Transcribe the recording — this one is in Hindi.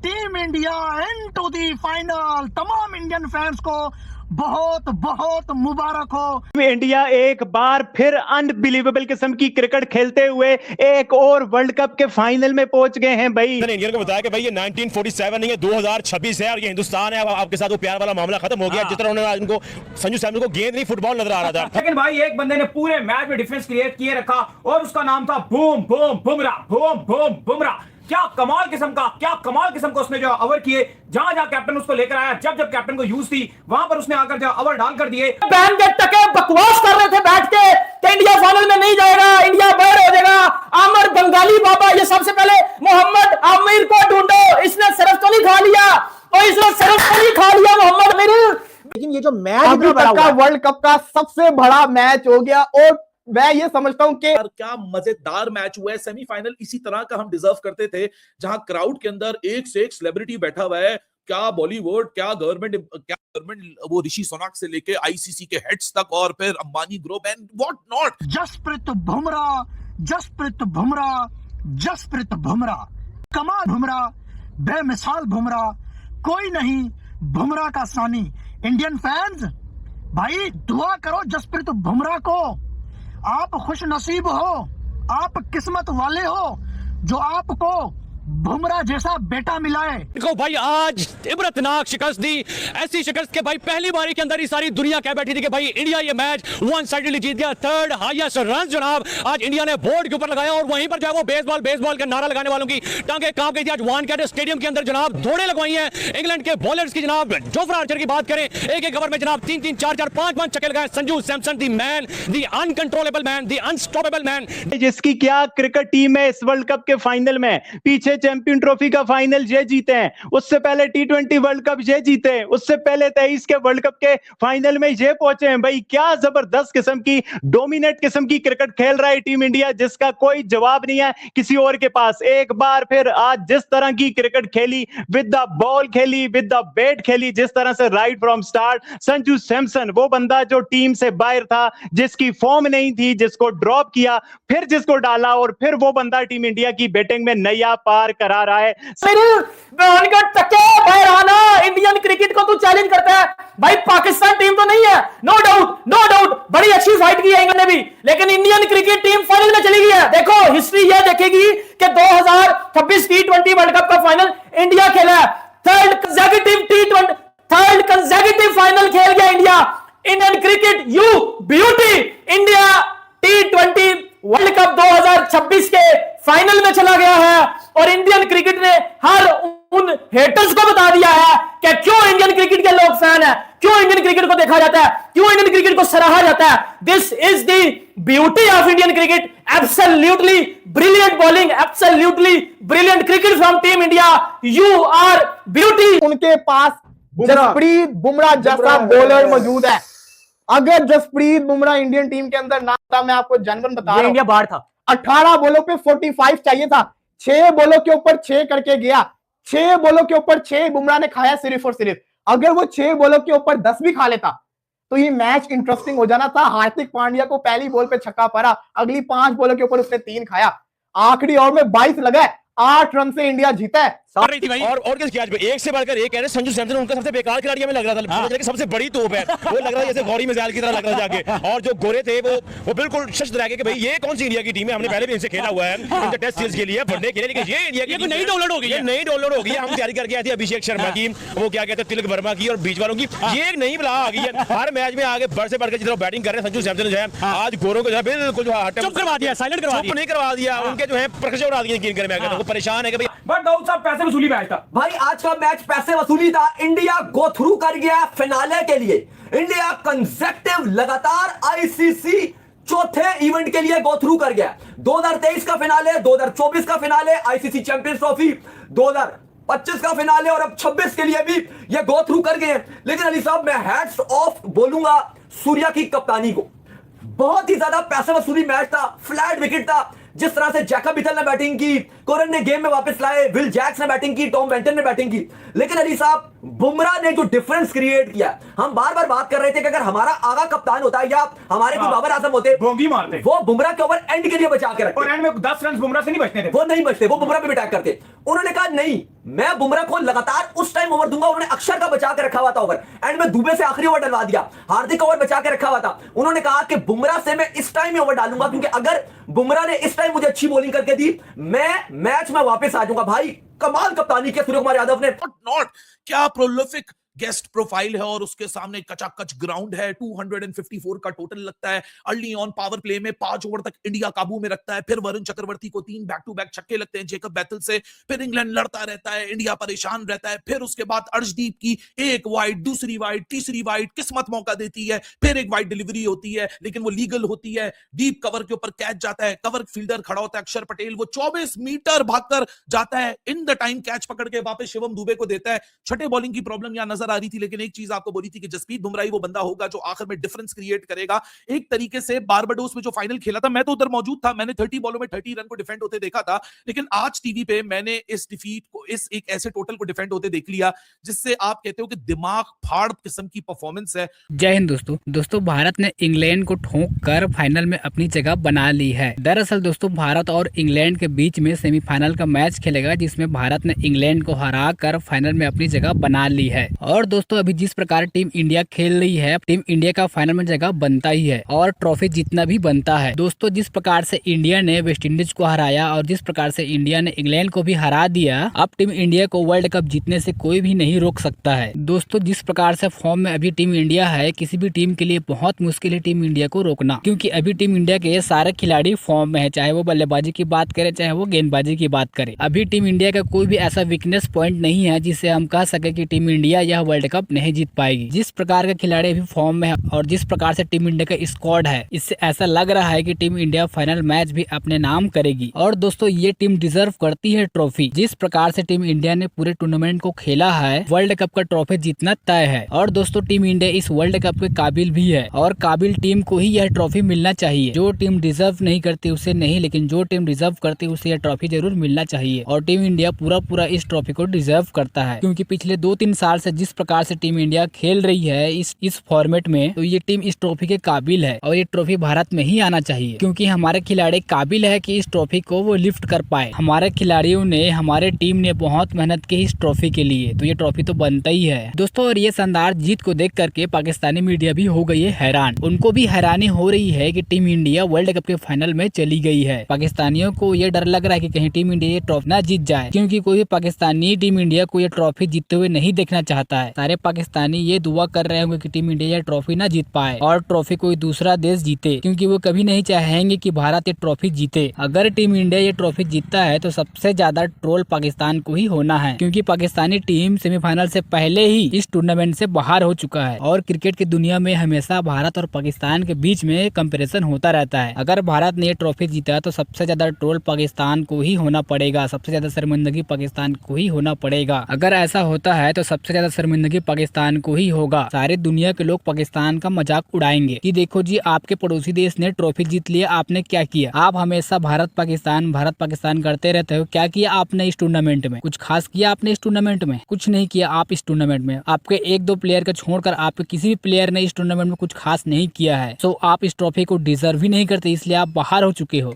Team India into the final. तमाम इंडियन फैंस को बहुत बहुत मुबारक हो। इंडिया एक बार फिर अनबिलीवेबल किस्म की क्रिकेट खेलते हुए एक और वर्ल्ड कप के फाइनल में पहुंच गए हैं भाई। इंडियन को बताया कि भाई ये 1947 नहीं है, 2026 है और ये हिंदुस्तान है। अब आपके साथ वो प्यार वाला मामला खत्म हो गया। जिस तरह उन्होंने उनको संजू सैमसन को गेंद नहीं फुटबॉल नजर आ रहा था, लेकिन भाई एक बंदे ने पूरे मैच में डिफरेंस क्रिएट किए रखा और उसका नाम था boom boom Bumrah. Boom boom Bumrah क्या कमाल किस्म का उसने जो ओवर किए। जहां जहां कैप्टन उसको लेकर आया, जब जब कैप्टन को यूज थी वहां पर उसने आकर जो ओवर डाल कर दिए। बैन के टके बकवास कर रहे थे बैठ के कि इंडिया फाइनल में नहीं जाएगा, इंडिया बाहर हो जाएगा। आमिर बंगाली बाबा, ये सबसे पहले मोहम्मद आमिर को ढूंढो, इसने सिर्फ तो नहीं खा लिया और इसने सिर्फ तो नहीं खा लिया मोहम्मद आमिर। लेकिन ये जो मैच अभी तक का वर्ल्ड कप का सबसे बड़ा मैच हो गया और मैं ये समझता हूं कि क्या मजेदार मैच हुआ है। सेमीफाइनल इसी तरह का हम डिजर्व करते थे, जहां क्राउड के अंदर एक से एक सेलिब्रिटी बैठा हुआ है। क्या बॉलीवुड, क्या गवर्नमेंट, वो ऋषि सुनक से लेके आईसीसी के हेड्स तक और फिर Ambani group and what not. Jasprit Bumrah, कमाल बुमराह, बेमिसाल बुमराह, कोई नहीं बुमराह का सानी। इंडियन फैंस भाई दुआ करो जसप्रीत बुमराह को। आप खुश नसीब हो, आप किस्मत वाले हो जो आपको बुमराह जैसा बेटा मिला है। देखो भाई आज इबरतनाक शिकस्त दी, ऐसी शिकस्त के भाई पहली बारी के अंदर ही सारी दुनिया कह बैठी थी कि भाई इंडिया ये मैच वन साइडेडली जीत गया। थर्ड हाईएस्ट रन जनाब आज इंडिया ने बोर्ड के ऊपर लगाया और वहीं पर जो है वो बेसबॉल का नारा लगाने वालों की टांगे कांप गई थी। आज वानखेड़े स्टेडियम के अंदर जनाब दौड़े लगवाई हैं इंग्लैंड के बॉलर्स की। जनाब जोफ्रा आर्चर की बात करें, एक एक ओवर में जनाब 3-3, 4-4, 5-5 छक्के लगाए Sanju Samson, the man, the uncontrollable man, the unstoppable man. जिसकी क्या क्रिकेट टीम है इस वर्ल्ड कप के फाइनल में। पीछे चैंपियन ट्रॉफी का फाइनल ये जीते हैं, उससे पहले टी20 वर्ल्ड कप ये जीते हैं, उससे पहले 23 के वर्ल्ड कप के फाइनल में ये पहुंचे हैं। भाई क्या जबरदस्त किस्म की डोमिनेट किस्म की क्रिकेट खेल रहा है टीम इंडिया, जिसका कोई जवाब नहीं है किसी और के पास। एक बार फिर आज जिस तरह की क्रिकेट खेली, विद द बॉल खेली, विद द बैट खेली, जिस तरह से right from start Sanju Samson, वो बंदा जो टीम से बाहर था, जिसकी फॉर्म नहीं थी, जिसको ड्रॉप किया, फिर जिसको डाला और फिर वो बंदा टीम इंडिया की बैटिंग में नया पार करा रहा है। बाहर आना, इंडियन क्रिकेट को तू चैलेंज करता है भाई। पाकिस्तान टीम तो नहीं है, नो डाउट बड़ी अच्छी फाइट की है इंग्लैंड ने भी, लेकिन इंडियन क्रिकेट टीम फाइनल में चली गई है। देखो हिस्ट्री यह देखेगी कि 2026 टी20 वर्ल्ड कप का फाइनल इंडिया खेला है। थर्ड कंसेक्यूटिव फाइनल खेल गया India. Indian cricket you beauty, India T20 world cup 2026 के फाइनल में चला गया है और इंडियन क्रिकेट ने हर उन हेटर्स को बता दिया है कि क्यों इंडियन क्रिकेट के लोग फैन है, क्यों इंडियन क्रिकेट को देखा जाता है, क्यों इंडियन क्रिकेट को सराहा जाता है। This is the beauty of Indian cricket. Absolutely brilliant bowling, absolutely brilliant cricket from team India. You are beauty. उनके पास जसप्रीत बुमराह जैसा बॉलर मौजूद है। अगर जसप्रीत बुमराह इंडियन टीम के अंदर ना था, मैं आपको जनरल बता रहा हूं, इंडिया बाहर था। 18 बॉलों पे 45 चाहिए था, 6 बॉलों के ऊपर 6 करके गया। 6 बॉलों के ऊपर 6 बुमराह ने खाया सिर्फ और सिर्फ। अगर वो 6 बॉलों के ऊपर 10 भी खा लेता तो ये मैच इंटरेस्टिंग हो जाना था। हार्दिक पांड्या को पहली बॉल पे छक्का पड़ा, अगली 5 बॉलों के ऊपर उसने 3 खाया, आखिरी ओवर में 22 लगा, 8 रन से इंडिया जीता है। और क्या किया आज एक से बढ़कर एक है। संजू सैमसन उनका सबसे बेकार खिलाड़ी हमें लग रहा था। हाँ। सबसे बड़ी तोप है वो, लग रहा है जैसे गौरी मिसाइल की तरह लग रहा जाके। और जो गोरे थे वो बिल्कुल शशद रह गए कि भाई ये कौन सी इंडिया की टीम है, हमने पहले भी इनसे खेला हुआ है इनके टेस्ट सीरीज के लिए पढ़ने के लिए, लेकिन ये इंडिया की नई डाउनलोड हो गई है। हम तैयारी करके आए थे अभिषेक शर्मा की, वो क्या कहते हैं तिलक वर्मा की और बीच वालों की। ये एक नई बला आ गई है हर मैच में आगे बढ़ से बढ़कर जितना बैटिंग कर रहे हैं संजू सैमसन जो है आज गोरों को जो है बिल्कुल चुप करवा दिया, साइलेंट करवा दिया। उनके जो है प्रकाश उड़ा दिए, परेशान है कि भाई। बट दाऊद साहब पैसे वसूली मैच था भाई, आज का मैच पैसे वसूली था। इंडिया गो थ्रू कर गया फिनाले के लिए। इंडिया कंसेक्टिव लगातार आईसीसी चौथे इवेंट के लिए गो थ्रू कर गया। 2023 का फिनाले, 2024 का फिनाले, आईसीसी चैंपियंस ट्रॉफी 2025 का फिनाले और अब 26 के लिए भी ये गो थ्रू कर गए हैं। लेकिन अली साहब मैं हैट्स ऑफ बोलूंगा सूर्या की कप्तानी को। बहुत ही ज्यादा पैसे वसूली मैच था, फ्लैट विकेट था। जिस तरह से जैकब बिथल ने बैटिंग की, कोरन ने गेम में वापस लाए, विल जैक्स ने बैटिंग की, टॉम बेंटन ने बैटिंग की। लेकिन अली साहब बुमराह ने जो डिफरेंस क्रिएट किया, हम बार बार बात कर रहे थे कि अगर हमारा आगा कप्तान होता है या हमारे कोई बाबर आजम होते, बोंगी मारते, वो बुमराह के ओवर एंड के लिए बचा के रखते। और एंड में 10 रन बुमराह से नहीं बचते थे, वो नहीं बचते, वो बुमराह पे अटैक करते। उन्होंने कहा नहीं, मैं बुमराह को लगातार उस टाइम ओवर दूंगा। उन्होंने अक्षर का बचा के रखा हुआ था ओवर, एंड में दुबे से आखिरी ओवर डलवा दिया, हार्दिक ओवर बचा के रखा हुआ था। उन्होंने कहा कि बुमराह से मैं इस टाइम ही ओवर डालूंगा, क्योंकि अगर बुमराह ने इस टाइम मुझे अच्छी बॉलिंग करके दी, मैं मैच में वापस आ जाऊंगा। भाई कमाल कप्तानी किया सूर्य कुमार यादव ने। नॉट क्या प्रोलिफिक गेस्ट प्रोफाइल है, और उसके सामने कचाकच ग्राउंड है। 254 का टोटल लगता है। अर्ली ऑन पावर प्ले में 5 ओवर तक इंडिया काबू में रखता है। फिर वरुण चक्रवर्ती को 3 बैक टू बैक छक्के लगते हैं जेकब बैतल से। फिर इंग्लैंड लड़ता रहता है, इंडिया परेशान रहता है। फिर उसके बाद अर्शदीप की एक वाइड, दूसरी वाइड, तीसरी वाइड, किस्मत मौका देती है। फिर एक वाइड डिलीवरी होती है, लेकिन वो लीगल होती है। डीप कवर के ऊपर कैच जाता है, कवर फील्डर खड़ा होता है अक्षर पटेल, वो 24 मीटर भागकर जाता है, इन द टाइम कैच पकड़ के वापस शिवम दुबे को देता है। छठे बॉलिंग की प्रॉब्लम यहां नजर आ रही थी, लेकिन एक चीज आपको बोली थी कि जसप्रीत बुमराह वो बंदा होगा जो आखिर में डिफरेंस क्रिएट करेगा। एक तरीके से बारबाडोस में जो फाइनल खेला था, मैं तो उधर मौजूद था, मैंने 30 बॉलों में 30 रन को डिफेंड होते देखा था, लेकिन आज टीवी पे मैंने इस डिफीट को, इस एक ऐसे टोटल को डिफेंड होते देख लिया जिससे आप कहते हो कि दिमाग फाड़ किस्म की परफॉर्मेंस है। जय हिंद दोस्तों भारत ने इंग्लैंड को ठोक कर फाइनल में अपनी जगह बना ली है। दरअसल दोस्तों भारत और इंग्लैंड के बीच में सेमीफाइनल का मैच खेलेगा, जिसमें भारत ने इंग्लैंड को हरा कर फाइनल में अपनी जगह बना ली है। और दोस्तों अभी जिस प्रकार टीम इंडिया खेल रही है, टीम इंडिया का फाइनल में जगह बनता ही है और ट्रॉफी जीतना भी बनता है। दोस्तों जिस प्रकार से इंडिया ने वेस्ट इंडीज को हराया और जिस प्रकार से इंडिया ने इंग्लैंड को भी हरा दिया, अब टीम इंडिया को वर्ल्ड कप जीतने से कोई भी नहीं रोक सकता है। दोस्तों जिस प्रकार से फॉर्म में अभी टीम इंडिया है, किसी भी टीम के लिए बहुत मुश्किल है टीम इंडिया को रोकना, क्योंकि अभी टीम इंडिया के सारे खिलाड़ी फॉर्म में है, चाहे वो बल्लेबाजी की बात करे चाहे वो गेंदबाजी की बात करे। अभी टीम इंडिया का कोई भी ऐसा वीकनेस पॉइंट नहीं है जिससे हम कह सके कि टीम इंडिया यह वर्ल्ड कप नहीं जीत पाएगी। जिस प्रकार के खिलाड़ी अभी फॉर्म में है और जिस प्रकार से टीम इंडिया का स्क्वाड है, इससे ऐसा लग रहा है कि टीम इंडिया फाइनल मैच भी अपने नाम करेगी। और दोस्तों ये टीम डिजर्व करती है ट्रॉफी। जिस प्रकार से टीम इंडिया ने पूरे टूर्नामेंट को खेला है, वर्ल्ड कप का ट्रॉफी जीतना तय है। और दोस्तों टीम इंडिया इस वर्ल्ड कप के काबिल भी है और काबिल टीम को ही यह ट्रॉफी मिलना चाहिए। जो टीम डिजर्व नहीं करती उसे नहीं, लेकिन जो टीम डिजर्व करती उसे यह ट्रॉफी जरूर मिलना चाहिए। और टीम इंडिया पूरा इस ट्रॉफी को डिजर्व करता है, क्योंकि पिछले 2-3 साल से जिस प्रकार से टीम इंडिया खेल रही है इस फॉर्मेट में, तो ये टीम इस ट्रॉफी के काबिल है और ये ट्रॉफी भारत में ही आना चाहिए, क्योंकि हमारे खिलाड़ी काबिल है कि इस ट्रॉफी को वो लिफ्ट कर पाए। हमारे खिलाड़ियों ने, हमारे टीम ने बहुत मेहनत की इस ट्रॉफी के लिए, तो ये ट्रॉफी तो बनता ही है दोस्तों। और ये शानदार जीत को देख करके पाकिस्तानी मीडिया भी हो गई है हैरान। उनको भी हैरानी हो रही है कि टीम इंडिया वर्ल्ड कप के फाइनल में चली गई है। पाकिस्तानियों को ये डर लग रहा है कि कहीं टीम इंडिया ये ट्रॉफी ना जीत जाए, क्योंकि कोई भी पाकिस्तानी टीम इंडिया को ये ट्रॉफी जीतते हुए नहीं देखना चाहता है। सारे पाकिस्तानी ये दुआ कर रहे होंगे कि टीम इंडिया ये ट्रॉफी ना जीत पाए और ट्रॉफी कोई दूसरा देश जीते, क्योंकि वो कभी नहीं चाहेंगे कि भारत ये ट्रॉफी जीते। अगर टीम इंडिया ये ट्रॉफी जीतता है तो सबसे ज्यादा ट्रोल पाकिस्तान को ही होना है, क्योंकि पाकिस्तानी टीम सेमीफाइनल से पहले ही इस टूर्नामेंट से बाहर हो चुका है। और क्रिकेट की दुनिया में हमेशा भारत और पाकिस्तान के बीच में कंपैरिजन होता रहता है। अगर भारत ने ये ट्रॉफी जीता तो सबसे ज्यादा ट्रोल पाकिस्तान को ही होना पड़ेगा, सबसे ज्यादा शर्मिंदगी पाकिस्तान को ही होना पड़ेगा। अगर ऐसा होता है तो सबसे ज्यादा शर्मिंदगी पाकिस्तान को ही होगा। सारी दुनिया के लोग पाकिस्तान का मजाक उड़ाएंगे कि देखो जी आपके पड़ोसी देश ने ट्रॉफी जीत लिया, आपने क्या किया। आप हमेशा भारत पाकिस्तान करते रहते हो। क्या किया आपने इस टूर्नामेंट में? कुछ खास किया आपने इस टूर्नामेंट में? कुछ नहीं किया आप इस टूर्नामेंट में। आपके 1-2 प्लेयर को छोड़कर आपके किसी भी प्लेयर ने इस टूर्नामेंट में कुछ खास नहीं किया है। सो आप इस ट्रॉफी को डिजर्व ही नहीं करते, इसलिए आप बाहर हो चुके हो।